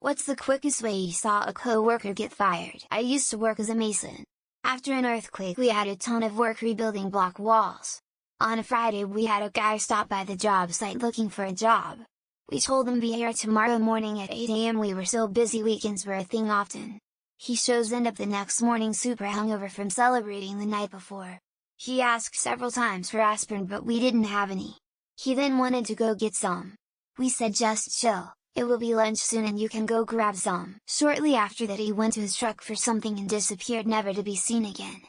What's the quickest way you saw a coworker get fired? I used to work as a mason. After an earthquake we had a ton of work rebuilding block walls. On a Friday we had a guy stop by the job site looking for a job. We told him be here tomorrow morning at 8 AM. We were so busy, weekends were a thing often. He shows up the next morning super hungover from celebrating the night before. He asked several times for aspirin but we didn't have any. He then wanted to go get some. We said just chill, it will be lunch soon and you can go grab some. Shortly after that he went to his truck for something and disappeared, never to be seen again.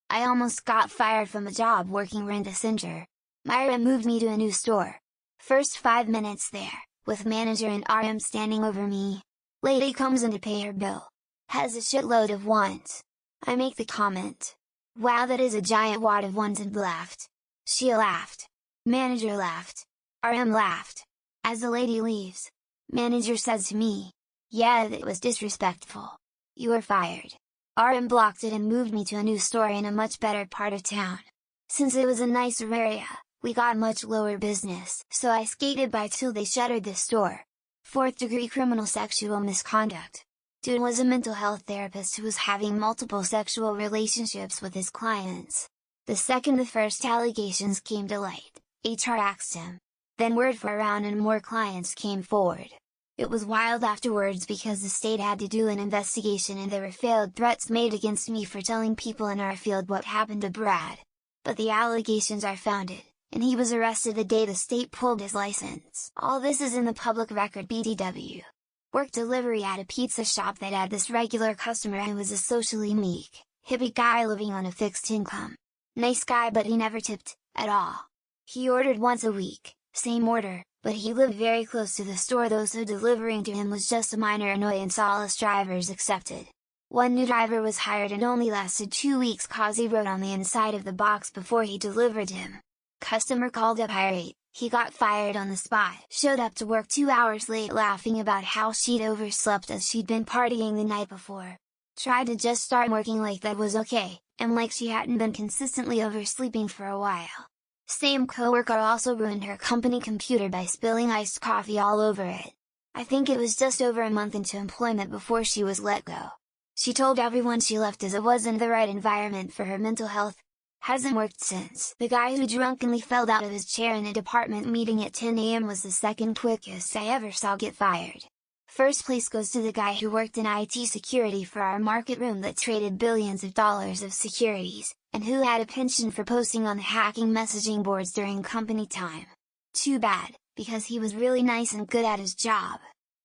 I almost got fired from a job working rent-a-center. Myra moved me to a new store. First 5 minutes there, with manager and RM standing over me. Lady comes in to pay her bill. Has a shitload of ones. I make the comment, "Wow, that is a giant wad of ones," and laughed. She laughed. Manager laughed. RM laughed. As the lady leaves, manager says to me, "Yeah, that was disrespectful. You are fired." RM blocked it and moved me to a new store in a much better part of town. Since it was a nicer area, we got much lower business, so I skated by till they shuttered the store. 4th degree criminal sexual misconduct. Dude was a mental health therapist who was having multiple sexual relationships with his clients. The second the first allegations came to light, HR axed him. Then word for around and more clients came forward. It was wild afterwards because the state had to do an investigation and there were failed threats made against me for telling people in our field what happened to Brad. But the allegations are founded, and he was arrested the day the state pulled his license. All this is in the public record. BTW. Worked delivery at a pizza shop that had this regular customer who was a socially meek, hippie guy living on a fixed income. Nice guy but he never tipped, at all. He ordered once a week, same order, but he lived very close to the store though, so delivering to him was just a minor annoyance. All us drivers accepted. One new driver was hired and only lasted 2 weeks cause he wrote on the inside of the box before he delivered him. Customer called up irate, he got fired on the spot. Showed up to work 2 hours late laughing about how she'd overslept as she'd been partying the night before. Tried to just start working like that was okay, and like she hadn't been consistently oversleeping for a while. Same coworker also ruined her company computer by spilling iced coffee all over it. I think it was just over a month into employment before she was let go. She told everyone she left as it wasn't the right environment for her mental health. Hasn't worked since. The guy who drunkenly fell out of his chair in a department meeting at 10 AM was the second quickest I ever saw get fired. First place goes to the guy who worked in IT security for our market room that traded billions of dollars of securities, and who had a penchant for posting on the hacking messaging boards during company time. Too bad, because he was really nice and good at his job.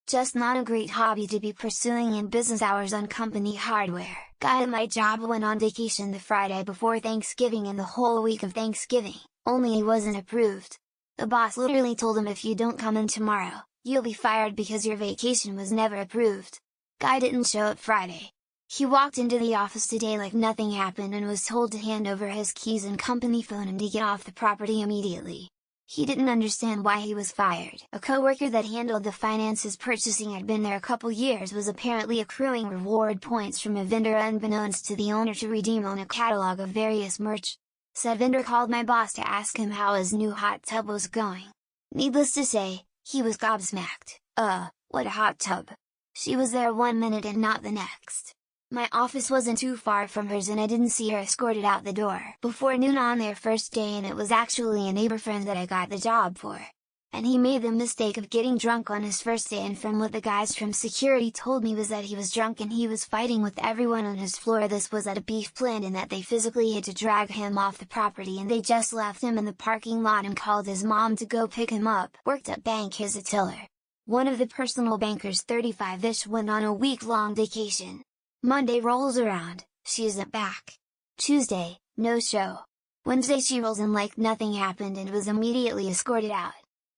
Just not a great hobby to be pursuing in business hours on company hardware. Guy at my job went on vacation the Friday before Thanksgiving and the whole week of Thanksgiving, only he wasn't approved. The boss literally told him, "If you don't come in tomorrow, you'll be fired because your vacation was never approved." Guy didn't show up Friday. He walked into the office today like nothing happened and was told to hand over his keys and company phone and to get off the property immediately. He didn't understand why he was fired. A coworker that handled the finances purchasing had been there a couple years was apparently accruing reward points from a vendor unbeknownst to the owner to redeem on a catalog of various merch. Said vendor called my boss to ask him how his new hot tub was going. Needless to say, he was gobsmacked. What a hot tub! She was there 1 minute and not the next. My office wasn't too far from hers and I didn't see her escorted out the door before noon on their first day, and it was actually a neighbor friend that I got the job for. And he made the mistake of getting drunk on his first day, and from what the guys from security told me was that he was drunk and he was fighting with everyone on his floor. This was at a beef plant and that they physically had to drag him off the property and they just left him in the parking lot and called his mom to go pick him up. Worked at bank as a teller. One of the personal bankers, 35-ish, went on a week-long vacation. Monday rolls around, she isn't back. Tuesday, no show. Wednesday she rolls in like nothing happened and was immediately escorted out.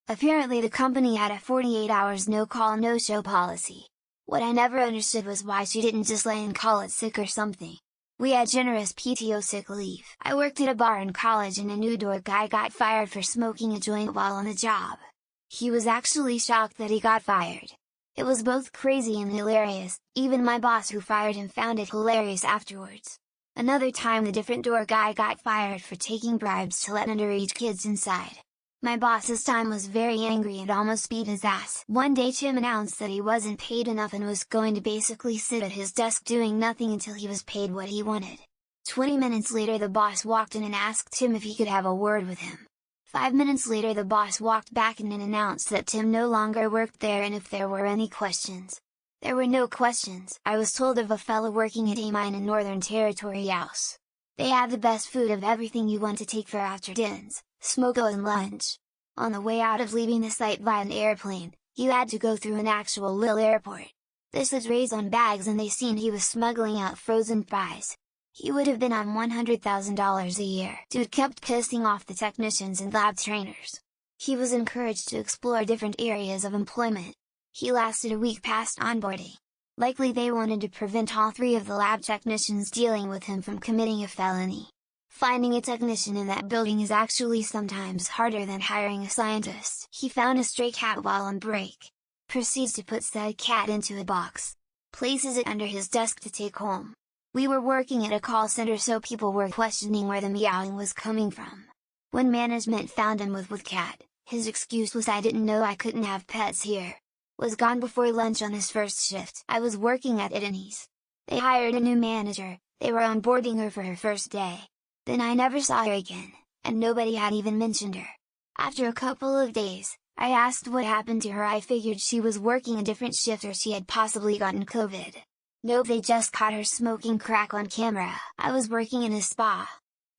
Apparently the company had a 48 hours no call no show policy. What I never understood was why she didn't just lay and call it sick or something. We had generous PTO sick leave. I worked at a bar in college and a new door guy got fired for smoking a joint while on the job. He was actually shocked that he got fired. It was both crazy and hilarious. Even my boss who fired him found it hilarious afterwards. Another time the different door guy got fired for taking bribes to let underage kids inside. My boss this time was very angry and almost beat his ass. One day Tim announced that he wasn't paid enough and was going to basically sit at his desk doing nothing until he was paid what he wanted. 20 minutes later the boss walked in and asked Tim if he could have a word with him. 5 minutes later the boss walked back in and announced that Tim no longer worked there and if there were any questions. There were no questions. I was told of a fellow working at a mine in Northern Territory house. They had the best food of everything you want to take for after dinners, smoko and lunch. On the way out of leaving the site via an airplane, you had to go through an actual little airport. This was raised on bags and they seen he was smuggling out frozen fries. He would have been on $100,000 a year. Dude kept pissing off the technicians and lab trainers. He was encouraged to explore different areas of employment. He lasted a week past onboarding. Likely they wanted to prevent all 3 of the lab technicians dealing with him from committing a felony. Finding a technician in that building is actually sometimes harder than hiring a scientist. He found a stray cat while on break. Proceeds to put said cat into a box. Places it under his desk to take home. We were working at a call center so people were questioning where the meowing was coming from. When management found him with cat, his excuse was "I didn't know I couldn't have pets here." Was gone before lunch on his first shift. I was working at Denny's. They hired a new manager, they were onboarding her for her first day. Then I never saw her again, and nobody had even mentioned her. After a couple of days, I asked what happened to her. I figured she was working a different shift or she had possibly gotten COVID. Nope, they just caught her smoking crack on camera. I was working in a spa.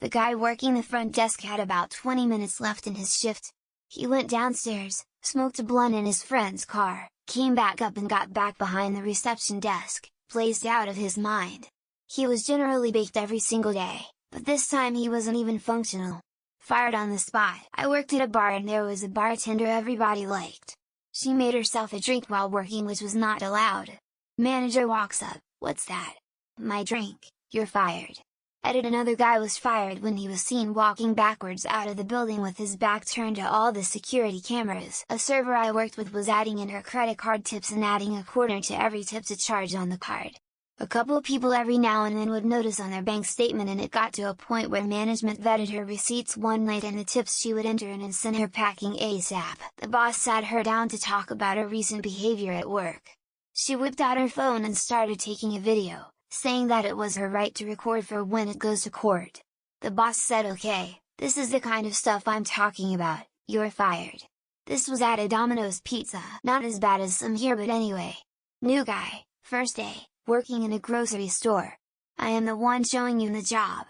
The guy working the front desk had about 20 minutes left in his shift. He went downstairs, smoked a blunt in his friend's car, came back up and got back behind the reception desk, blazed out of his mind. He was generally baked every single day, but this time he wasn't even functional. Fired on the spot. I worked at a bar and there was a bartender everybody liked. She made herself a drink while working, which was not allowed. Manager walks up, "What's that?" "My drink." "You're fired." Edit: another guy was fired when he was seen walking backwards out of the building with his back turned to all the security cameras. A server I worked with was adding in her credit card tips and adding a quarter to every tip to charge on the card. A couple people every now and then would notice on their bank statement, and it got to a point where management vetted her receipts one night and the tips she would enter in and send her packing ASAP. The boss sat her down to talk about her recent behavior at work. She whipped out her phone and started taking a video, saying that it was her right to record for when it goes to court. The boss said, "Okay, this is the kind of stuff I'm talking about, you're fired." This was at a Domino's Pizza. Not as bad as some here, but anyway. New guy, first day, working in a grocery store. I am the one showing you the job.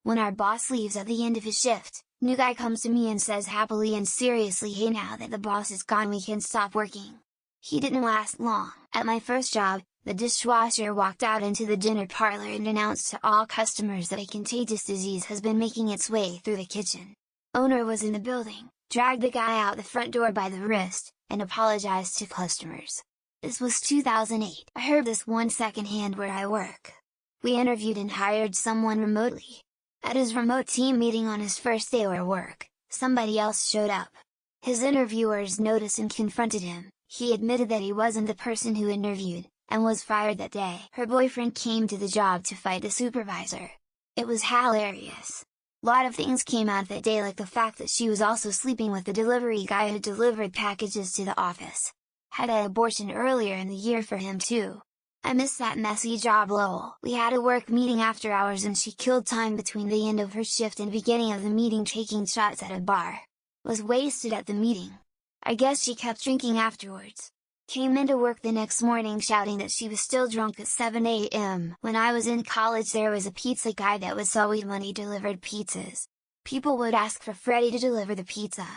When our boss leaves at the end of his shift, new guy comes to me and says happily and seriously, "Hey, now that the boss is gone we can stop working." He didn't last long. At my first job, the dishwasher walked out into the dinner parlor and announced to all customers that a contagious disease has been making its way through the kitchen. Owner was in the building, dragged the guy out the front door by the wrist, and apologized to customers. This was 2008. I heard this one secondhand where I work. We interviewed and hired someone remotely. At his remote team meeting on his first day of work, somebody else showed up. His interviewers noticed and confronted him. He admitted that he wasn't the person who interviewed, and was fired that day. Her boyfriend came to the job to fight the supervisor. It was hilarious. Lot of things came out that day, like the fact that she was also sleeping with the delivery guy who delivered packages to the office. Had an abortion earlier in the year for him too. I miss that messy job lol. We had a work meeting after hours and she killed time between the end of her shift and beginning of the meeting taking shots at a bar. Was wasted at the meeting. I guess she kept drinking afterwards. Came into work the next morning shouting that she was still drunk at 7 a.m. When I was in college there was a pizza guy that would sell weed when he delivered pizzas. People would ask for Freddie to deliver the pizza.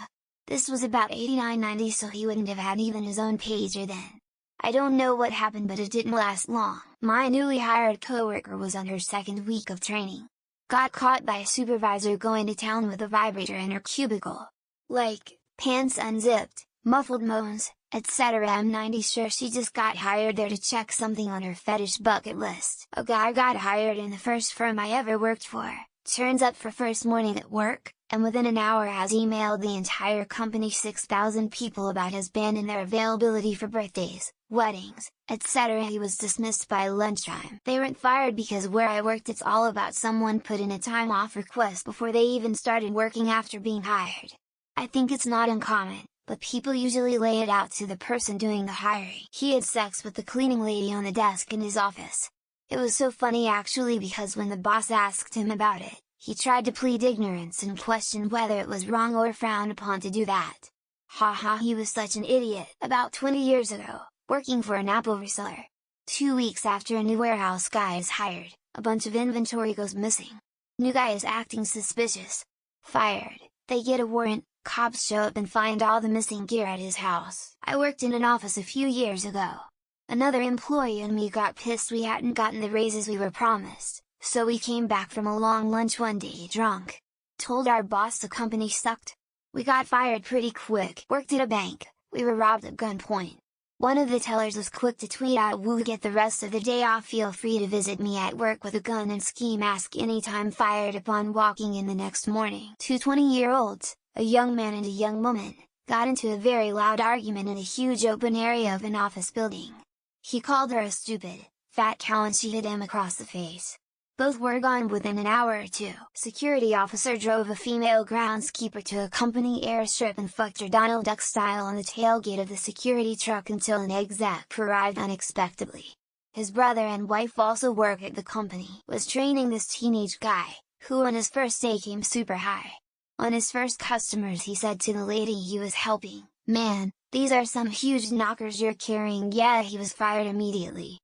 This was about 89-90, so he wouldn't have had even his own pager then. I don't know what happened, but it didn't last long. My newly hired coworker was on her second week of training. Got caught by a supervisor going to town with a vibrator in her cubicle. Like, pants unzipped, muffled moans, etc. I'm 90 sure she just got hired there to check something on her fetish bucket list. A guy got hired in the first firm I ever worked for, turns up for first morning at work, and within an hour has emailed the entire company 6,000 people about his band and their availability for birthdays, weddings, etc. He was dismissed by lunchtime. They weren't fired because where I worked it's all about someone put in a time off request before they even started working after being hired. I think it's not uncommon, but people usually lay it out to the person doing the hiring. He had sex with the cleaning lady on the desk in his office. It was so funny actually because when the boss asked him about it, he tried to plead ignorance and questioned whether it was wrong or frowned upon to do that. Haha, he was such an idiot. About 20 years ago, working for an Apple reseller. 2 weeks after a new warehouse guy is hired, a bunch of inventory goes missing. New guy is acting suspicious. Fired. They get a warrant, cops show up and find all the missing gear at his house. I worked in an office a few years ago. Another employee and me got pissed we hadn't gotten the raises we were promised, so we came back from a long lunch one day drunk. Told our boss the company sucked. We got fired pretty quick. Worked at a bank, we were robbed at gunpoint. One of the tellers was quick to tweet out, "Woo, get the rest of the day off, feel free to visit me at work with a gun and ski mask anytime," fired upon walking in the next morning. Two 20-year-olds, a young man and a young woman, got into a very loud argument in a huge open area of an office building. He called her a stupid, fat cow and she hit him across the face. Both were gone within an hour or two. Security officer drove a female groundskeeper to a company airstrip and fucked her Donald Duck style on the tailgate of the security truck until an exec arrived unexpectedly. His brother and wife also work at the company. Was training this teenage guy, who on his first day came super high. On his first customers he said to the lady he was helping, "Man, these are some huge knockers you're carrying." Yeah, he was fired immediately.